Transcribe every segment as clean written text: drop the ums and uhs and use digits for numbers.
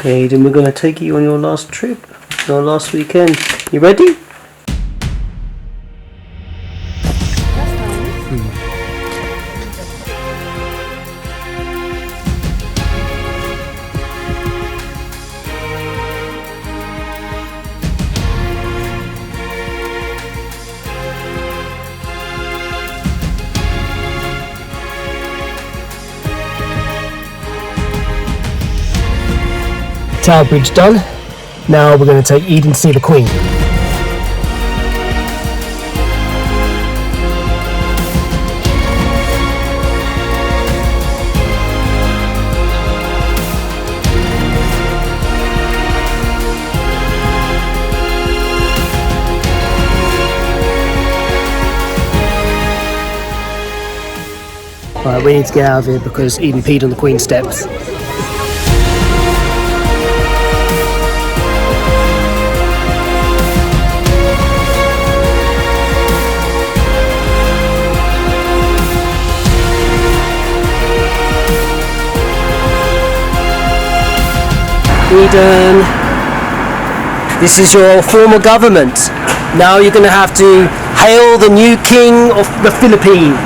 Okay, then we're going to take you on your last trip, your last weekend. You ready? Tower Bridge done. Now we're going to take Eden to see the Queen. Right, we need to get out of here because Eden peed on the Queen's steps. Eden, this is your former government. Now you're going to have to hail the new king of the Philippines.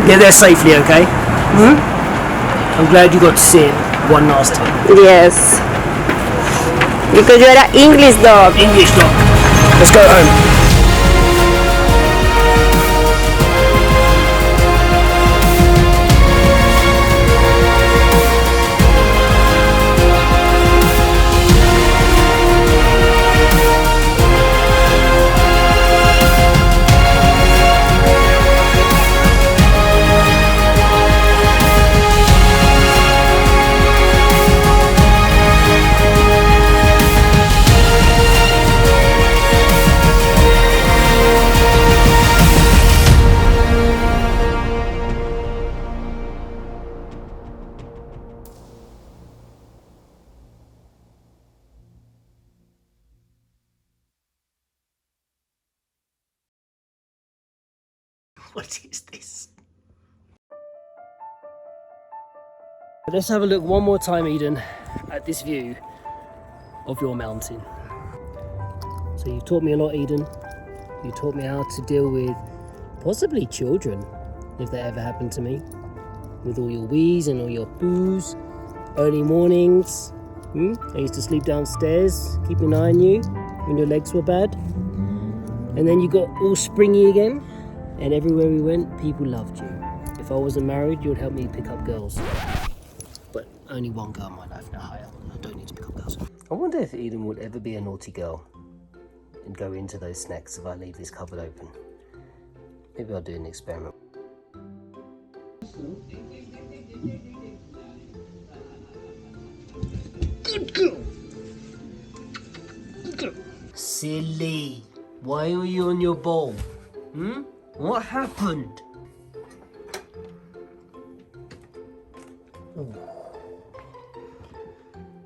Get there safely, okay? I'm glad you got to see it one last time. Yes. Because you're an English dog. English dog. Let's go home. What is this? Let's have a look one more time, Eden, at this view of your mountain. So you taught me a lot, Eden. You taught me how to deal with possibly children, if that ever happened to me. With all your wheeze and all your poos, early mornings. I used to sleep downstairs, keep an eye on you when your legs were bad. And then you got all springy again. And everywhere we went, people loved you. If I wasn't married, you would help me pick up girls. But only one girl in my life now, I don't need to pick up girls. I wonder if Eden would ever be a naughty girl and go into those snacks if I leave this cupboard open. Maybe I'll do an experiment. Good girl! Good girl! Silly! Why are you on your bowl? What happened? Oh.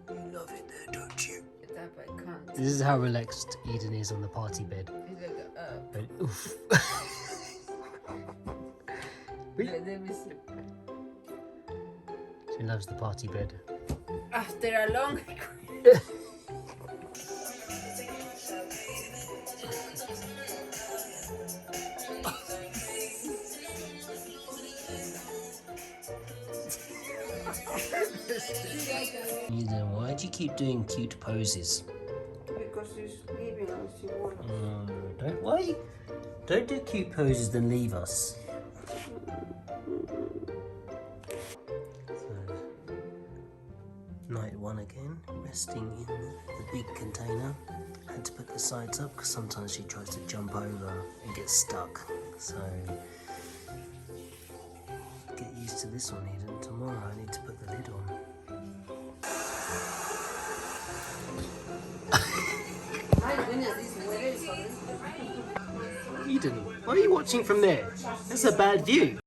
You love it there, don't you? This is how relaxed Eden is on the party bed. But, oof. She loves the party bed. After a long Eden, why do you keep doing cute poses? because she's leaving and she wants. Don't do cute poses then leave us. So, night one again, resting in the big container. I had to put the sides up because sometimes she tries to jump over and get stuck. So get used to this one, Eden. Tomorrow I need to put the lid on. Eden, why are you watching from there? That's a bad view.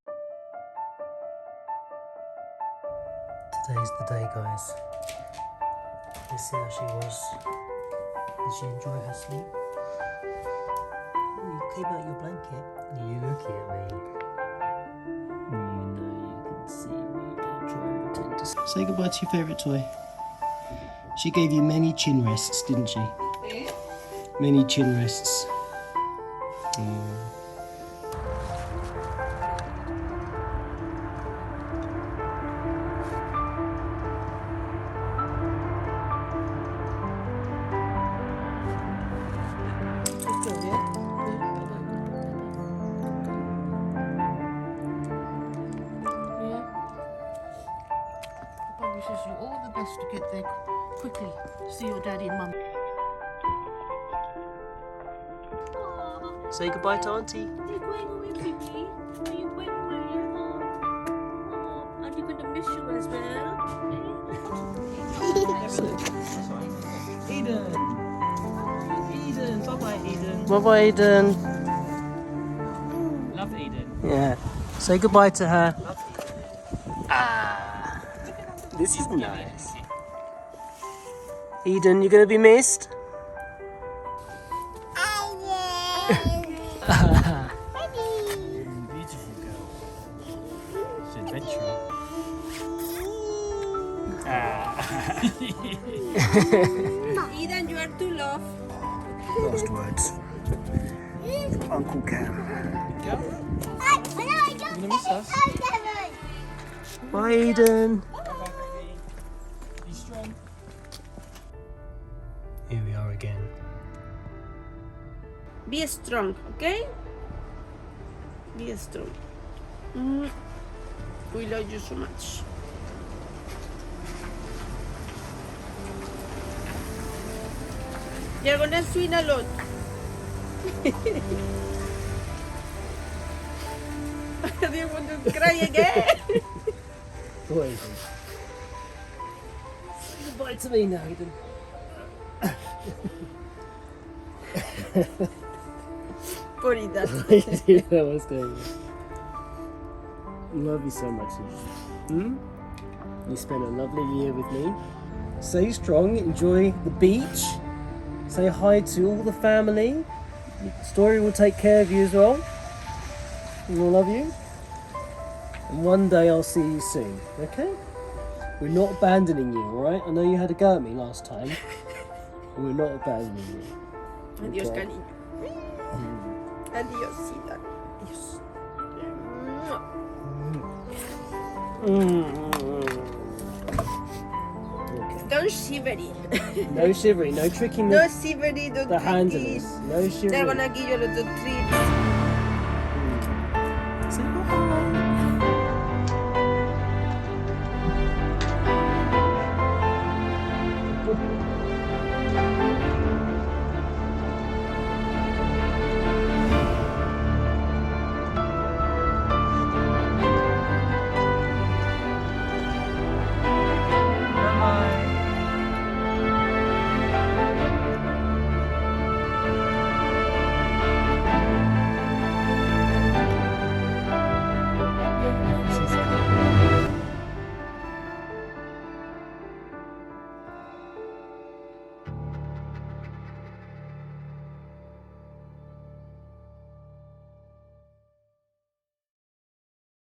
Today's the day, guys. Let's see how she was. Did she enjoy her sleep? You came out your blanket. You looking at me. You know you can see me. Don't try and pretend to. Say goodbye to your favourite toy. She gave you many chin rests, didn't she? Eh? Many chin rests. Papa wishes you all the best to get there quickly. See your daddy and mum. Say goodbye to Auntie. You're going away, baby. Are you going away? Oh, and you're going to miss you as well. Eden. Eden. Bye-bye, Eden. Bye-bye, Eden. Love Eden. Yeah. Say goodbye to her. Ah. This is nice. Eden, you're going to be missed? Beautiful girl. She's adventurous. Eden, you are too low. Last words from Uncle Cam. You're gonna miss us. Bye, Eden. Be strong. Here we are again. Be strong, okay? Be strong. We love you so much. You're gonna swim a lot. Do you want to cry again? Poor Eden. Say goodbye to me now, Eden. Poor Eden. That was going. Love you so much, Eden. You spent a lovely year with me. Stay strong, enjoy the beach. Say hi to all the family. Story will take care of you as well. We will love you. And one day I'll see you soon, okay? We're not abandoning you, alright? I know you had a go at me last time. We're not abandoning you. Adiós, Okay. cariño. Adiós, Eden. Adiós. Okay. Don't shivery. No shivering, no tricking No the shivery, don't handles. tricky. No They're shivering. gonna give you a little treat.